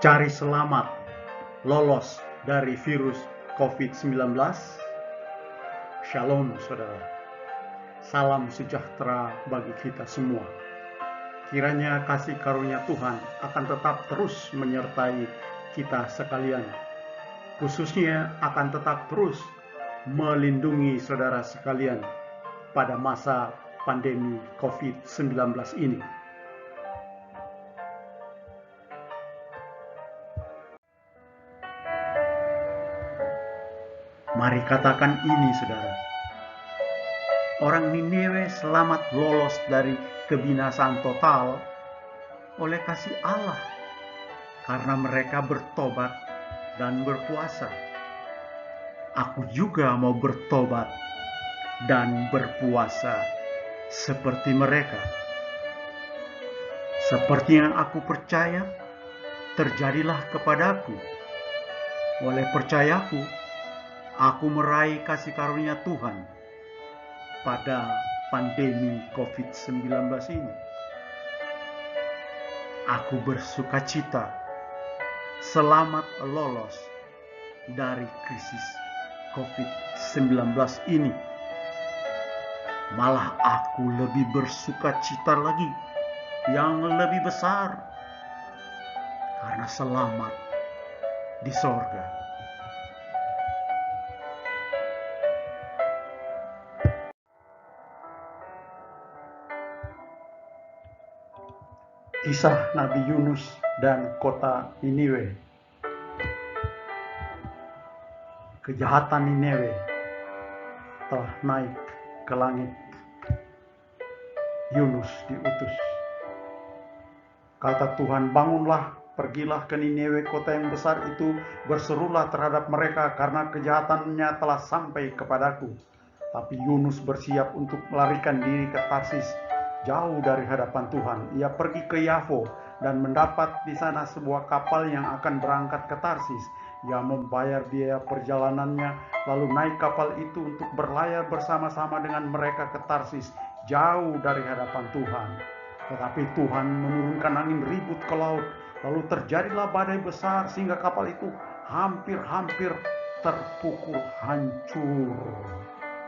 Cari selamat, lolos dari virus COVID-19. Shalom saudara, salam sejahtera bagi kita semua. Kiranya kasih karunia Tuhan akan tetap terus menyertai kita sekalian, khususnya akan tetap terus melindungi saudara sekalian pada masa pandemi COVID-19 ini. Mari katakan ini saudara. Orang Niniwe selamat lolos dari kebinasaan total oleh kasih Allah karena mereka bertobat dan berpuasa. Aku juga mau bertobat dan berpuasa seperti mereka. Seperti yang aku percaya, terjadilah kepadaku. Oleh percayaku, aku meraih kasih karunia Tuhan pada pandemi COVID-19 ini. Aku bersuka cita selamat lolos dari krisis COVID-19 ini. Malah aku lebih bersuka cita lagi yang lebih besar karena selamat di sorga. Kisah Nabi Yunus dan kota Niniwe. Kejahatan Niniwe telah naik ke langit. Yunus diutus. Kata Tuhan, bangunlah, pergilah ke Niniwe, kota yang besar itu, berserulah terhadap mereka karena kejahatannya telah sampai kepadaku. Tapi Yunus bersiap untuk melarikan diri ke Tarsis, jauh dari hadapan Tuhan. Ia pergi ke Yafo dan mendapat di sana sebuah kapal yang akan berangkat ke Tarsis. Ia membayar biaya perjalanannya, lalu naik kapal itu untuk berlayar bersama-sama dengan mereka ke Tarsis, jauh dari hadapan Tuhan. Tetapi Tuhan menurunkan angin ribut ke laut, lalu terjadilah badai besar sehingga kapal itu hampir-hampir terpukul hancur.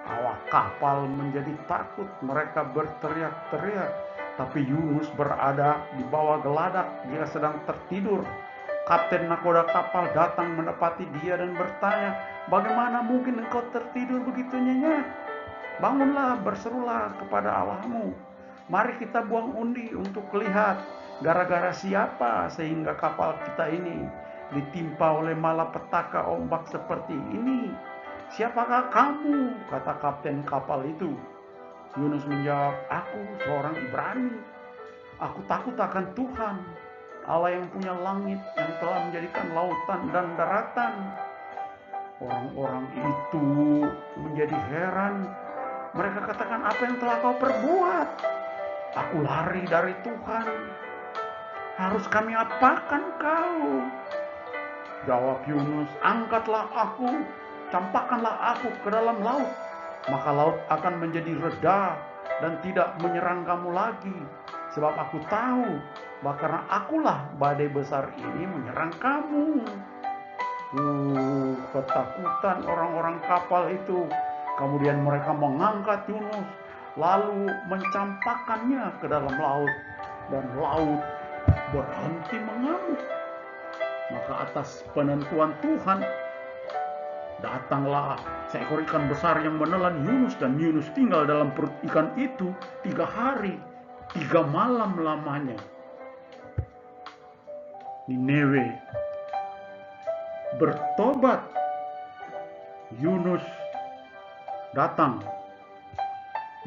Awak kapal menjadi takut, mereka berteriak-teriak. Tapi Yunus berada di bawah geladak, dia sedang tertidur. Kapten nakoda kapal datang mendapati dia dan bertanya, "Bagaimana mungkin engkau tertidur begitu nyenyak? Bangunlah, berserulah kepada Allahmu. Mari kita buang undi untuk lihat gara-gara siapa sehingga kapal kita ini ditimpa oleh malapetaka ombak seperti ini. Siapakah kamu?" kata kapten kapal itu. Yunus menjawab, "Aku seorang Ibrani. Aku takut akan Tuhan, Allah yang punya langit, yang telah menjadikan lautan dan daratan." Orang-orang itu menjadi heran. Mereka katakan, "Apa yang telah kau perbuat?" "Aku lari dari Tuhan. Harus kami apakan kau?" Jawab Yunus, "Angkatlah aku, campakkanlah aku ke dalam laut, maka laut akan menjadi reda dan tidak menyerang kamu lagi. Sebab aku tahu bahwa karena akulah badai besar ini menyerang kamu." Ketakutan orang-orang kapal itu. Kemudian mereka mengangkat Yunus, lalu mencampakkannya ke dalam laut, dan laut berhenti mengamuk. Maka atas penentuan Tuhan, datanglah seekor ikan besar yang menelan Yunus, dan Yunus tinggal dalam perut ikan itu 3 hari 3 malam lamanya. Niniwe bertobat. Yunus datang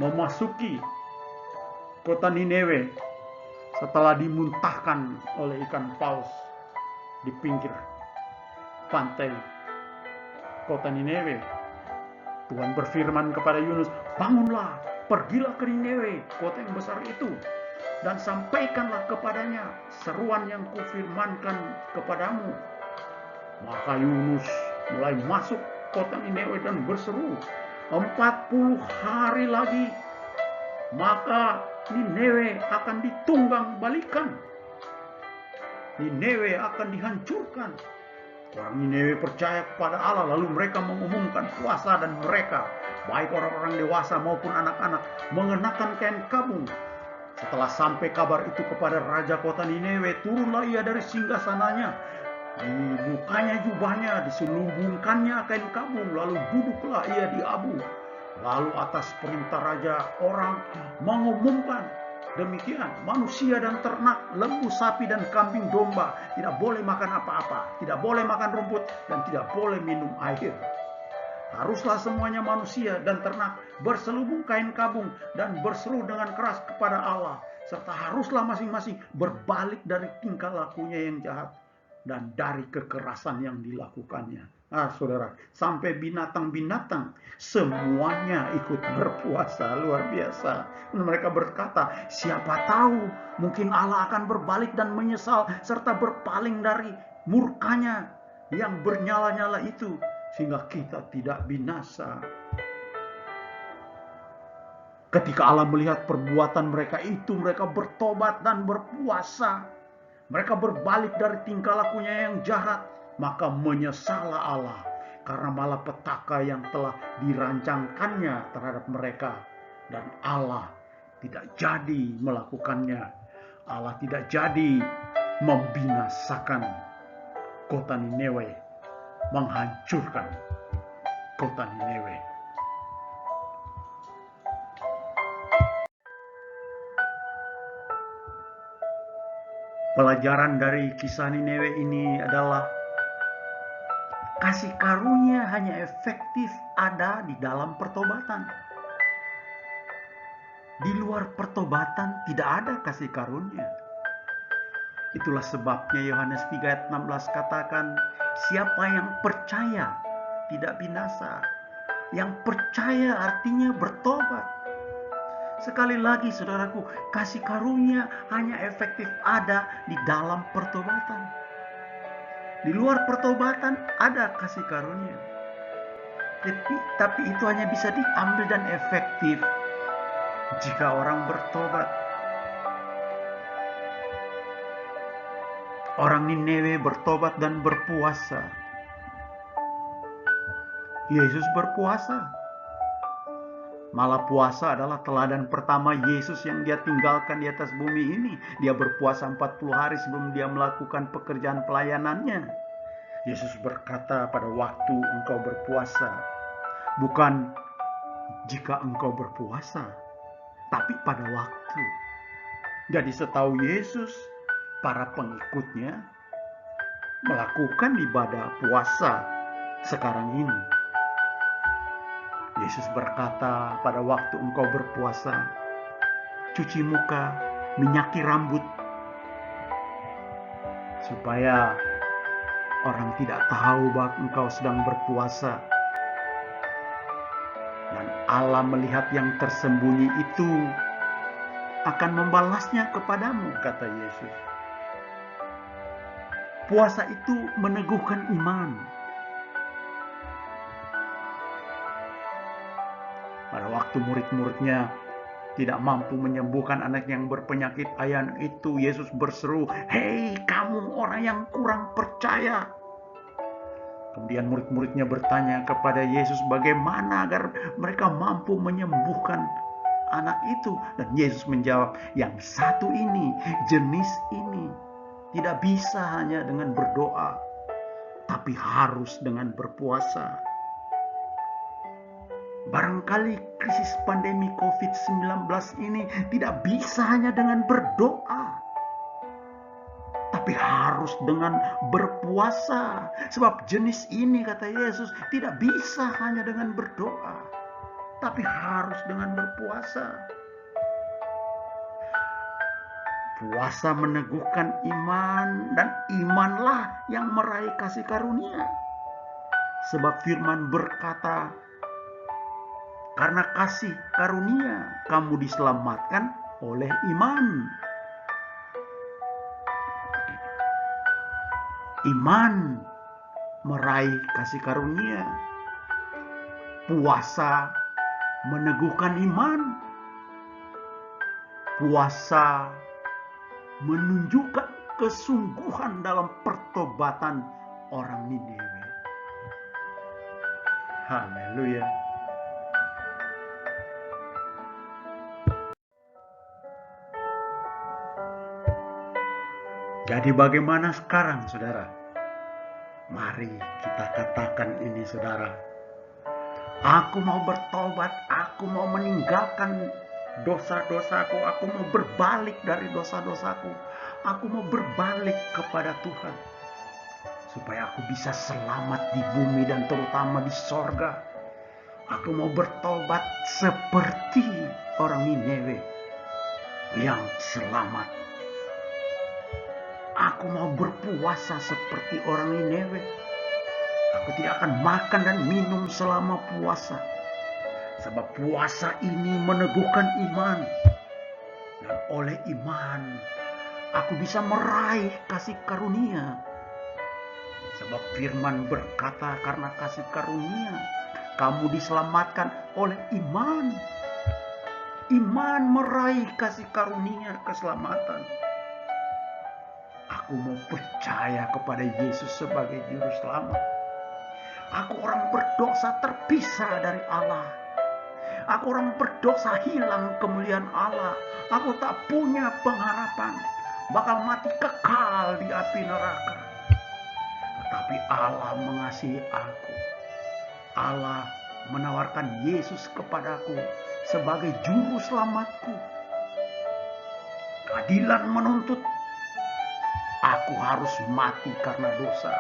memasuki kota Niniwe setelah dimuntahkan oleh ikan paus di pinggir pantai kota Niniwe. Tuhan berfirman kepada Yunus, "Bangunlah, pergilah ke Niniwe, kota yang besar itu, dan sampaikanlah kepadanya seruan yang kufirmankan kepadamu." Maka Yunus mulai masuk kota Niniwe dan berseru, 40 hari lagi maka Niniwe akan ditunggang balikan. Nineve akan dihancurkan. Orang Nineve percaya kepada Allah, lalu mereka mengumumkan puasa, dan mereka, baik orang-orang dewasa maupun anak-anak, mengenakan kain kabung. Setelah sampai kabar itu kepada raja kota Nineve, turunlah ia dari singgasananya. Dibukanya jubahnya, diselubungkannya kain kabung, lalu duduklah ia di abu. Lalu atas perintah raja, orang mengumumkan demikian, manusia dan ternak, lembu, sapi, dan kambing domba tidak boleh makan apa-apa, tidak boleh makan rumput, dan tidak boleh minum air. Haruslah semuanya manusia dan ternak berselubung kain kabung dan berseru dengan keras kepada Allah, serta haruslah masing-masing berbalik dari tingkah lakunya yang jahat dan dari kekerasan yang dilakukannya. Saudara, sampai binatang-binatang semuanya ikut berpuasa. Luar biasa. Mereka berkata, siapa tahu mungkin Allah akan berbalik dan menyesal serta berpaling dari murkanya yang bernyala-nyala itu, sehingga kita tidak binasa. Ketika Allah melihat perbuatan mereka itu, mereka bertobat dan berpuasa. Mereka berbalik dari tingkah lakunya yang jahat, maka menyesallah Allah karena malapetaka yang telah dirancangkannya terhadap mereka. Dan Allah tidak jadi melakukannya. Allah tidak jadi membinasakan kota Nineve, menghancurkan kota Nineve. Pelajaran dari kisah Nineve ini adalah kasih karunia hanya efektif ada di dalam pertobatan. Di luar pertobatan tidak ada kasih karunia. Itulah sebabnya Yohanes 3 ayat 16 katakan, siapa yang percaya tidak binasa. Yang percaya artinya bertobat. Sekali lagi saudaraku, kasih karunia hanya efektif ada di dalam pertobatan. Di luar pertobatan ada kasih karunia. Tapi itu hanya bisa diambil dan efektif jika orang bertobat. Orang Nineve bertobat dan berpuasa. Yesus berpuasa. Malah puasa adalah teladan pertama Yesus yang dia tinggalkan di atas bumi ini. Dia berpuasa 40 hari sebelum dia melakukan pekerjaan pelayanannya. Yesus berkata, pada waktu engkau berpuasa, bukan jika engkau berpuasa, tapi pada waktu. Jadi setahu Yesus, para pengikutnya melakukan ibadah puasa sekarang ini. Yesus berkata, pada waktu engkau berpuasa, cuci muka, minyaki rambut, supaya orang tidak tahu bahwa engkau sedang berpuasa. Dan Allah melihat yang tersembunyi itu akan membalasnya kepadamu, kata Yesus. Puasa itu meneguhkan iman. Pada waktu murid-muridnya tidak mampu menyembuhkan anak yang berpenyakit ayan itu, Yesus berseru, "Hei kamu orang yang kurang percaya." Kemudian murid-muridnya bertanya kepada Yesus bagaimana agar mereka mampu menyembuhkan anak itu. Dan Yesus menjawab, yang satu ini, jenis ini, tidak bisa hanya dengan berdoa, tapi harus dengan berpuasa. Barangkali krisis pandemi COVID-19 ini tidak bisa hanya dengan berdoa, tapi harus dengan berpuasa. Sebab jenis ini, kata Yesus, tidak bisa hanya dengan berdoa, tapi harus dengan berpuasa. Puasa meneguhkan iman, dan imanlah yang meraih kasih karunia. Sebab firman berkata, karena kasih karunia kamu diselamatkan oleh iman. Iman meraih kasih karunia. Puasa meneguhkan iman. Puasa menunjukkan kesungguhan dalam pertobatan orang Niniwe. Haleluya. Jadi bagaimana sekarang, saudara? Mari kita katakan ini, saudara. Aku mau bertobat, aku mau meninggalkan dosa-dosaku, aku mau berbalik dari dosa-dosaku, aku mau berbalik kepada Tuhan, supaya aku bisa selamat di bumi dan terutama di sorga. Aku mau bertobat seperti orang Niniwe yang selamat. Aku mau berpuasa seperti orang Niniwe. Aku tidak akan makan dan minum selama puasa. Sebab puasa ini meneguhkan iman. Dan oleh iman, aku bisa meraih kasih karunia. Sebab firman berkata, karena kasih karunia, kamu diselamatkan oleh iman. Iman meraih kasih karunia keselamatan. Aku mau percaya kepada Yesus sebagai juru selamat. Aku orang berdosa terpisah dari Allah. Aku orang berdosa hilang kemuliaan Allah. Aku tak punya pengharapan bakal mati kekal di api neraka. Tetapi Allah mengasihi aku. Allah menawarkan Yesus kepadaku sebagai juru selamatku. Keadilan menuntut aku harus mati karena dosa.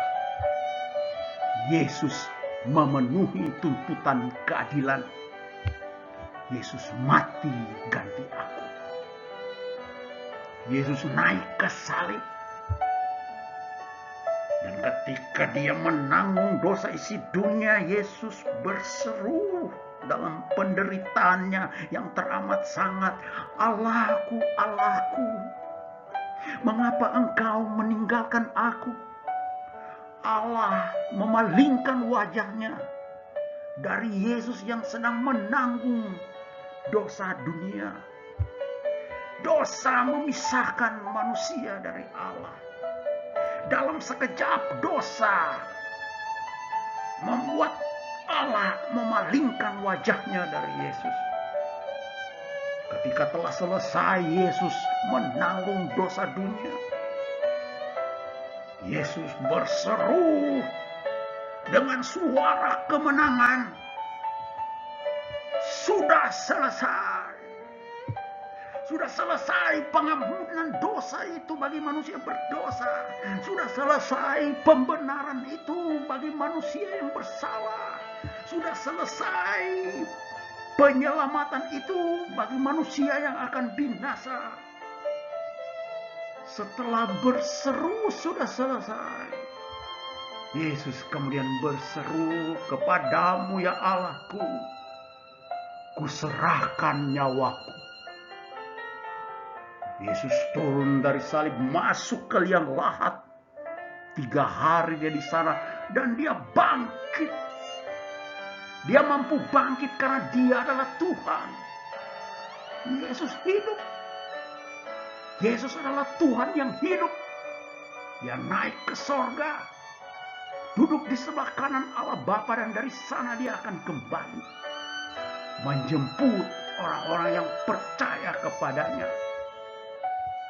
Yesus memenuhi tuntutan keadilan. Yesus mati ganti aku. Yesus naik ke salib. Dan ketika dia menanggung dosa isi dunia, Yesus berseru dalam penderitaannya yang teramat sangat, Allahku, Allahku, mengapa engkau meninggalkan aku? Allah memalingkan wajahnya dari Yesus yang sedang menanggung dosa dunia. Dosa memisahkan manusia dari Allah. Dalam sekejap dosa membuat Allah memalingkan wajahnya dari Yesus. Ketika telah selesai Yesus menanggung dosa dunia, Yesus berseru dengan suara kemenangan, sudah selesai. Sudah selesai pengampunan dosa itu bagi manusia berdosa. Sudah selesai pembenaran itu bagi manusia yang bersalah. Sudah selesai penyelamatan itu bagi manusia yang akan binasa. Setelah berseru sudah selesai, Yesus kemudian berseru, kepadamu ya Allahku, kuserahkan nyawaku. Yesus turun dari salib, masuk ke liang lahat. 3 hari dia di sana dan dia bangkit. Dia mampu bangkit karena dia adalah Tuhan. Yesus hidup. Yesus adalah Tuhan yang hidup. Dia naik ke sorga, duduk di sebelah kanan Allah Bapa, dan dari sana dia akan kembali menjemput orang-orang yang percaya kepadanya.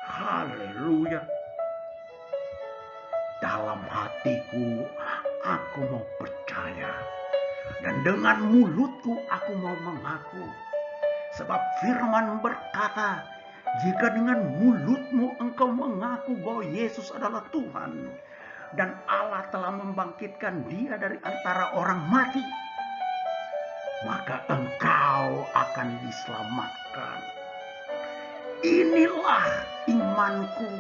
Haleluya. Dalam hatiku aku mau percaya, dan dengan mulutku aku mau mengaku. Sebab firman berkata, jika dengan mulutmu engkau mengaku bahwa Yesus adalah Tuhan, dan Allah telah membangkitkan dia dari antara orang mati, maka engkau akan diselamatkan. Inilah imanku.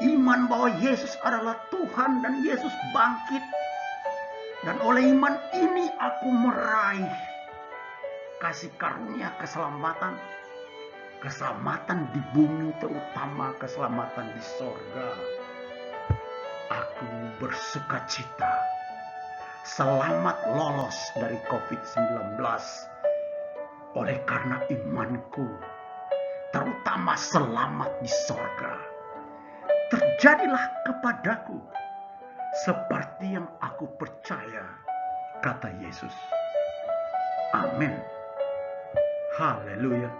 Iman bahwa Yesus adalah Tuhan dan Yesus bangkit. Dan oleh iman ini aku meraih kasih karunia keselamatan. Keselamatan di bumi, terutama keselamatan di sorga. Aku bersukacita. Selamat lolos dari COVID-19 oleh karena imanku. Terutama selamat di sorga. terjadilah kepadaku seperti yang aku percaya, kata Yesus. Amin. Haleluya.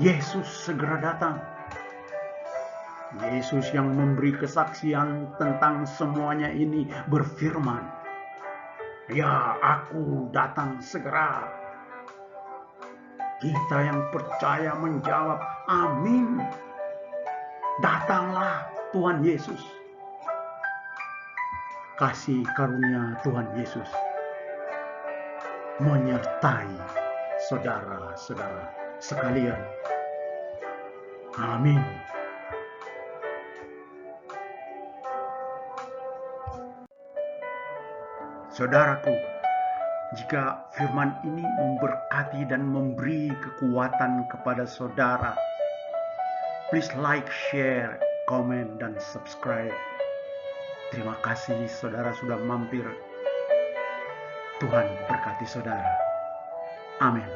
Yesus segera datang. Yesus yang memberi kesaksian tentang semuanya ini berfirman, "Ya, aku datang segera." Kita yang percaya menjawab, "Amin." Datanglah Tuhan Yesus. Kasih karunia Tuhan Yesus menyertai saudara-saudara sekalian. Amin. Saudaraku, jika firman ini memberkati dan memberi kekuatan kepada saudara, please like, share, komen, dan subscribe. Terima kasih saudara sudah mampir. Tuhan berkati saudara. Amin.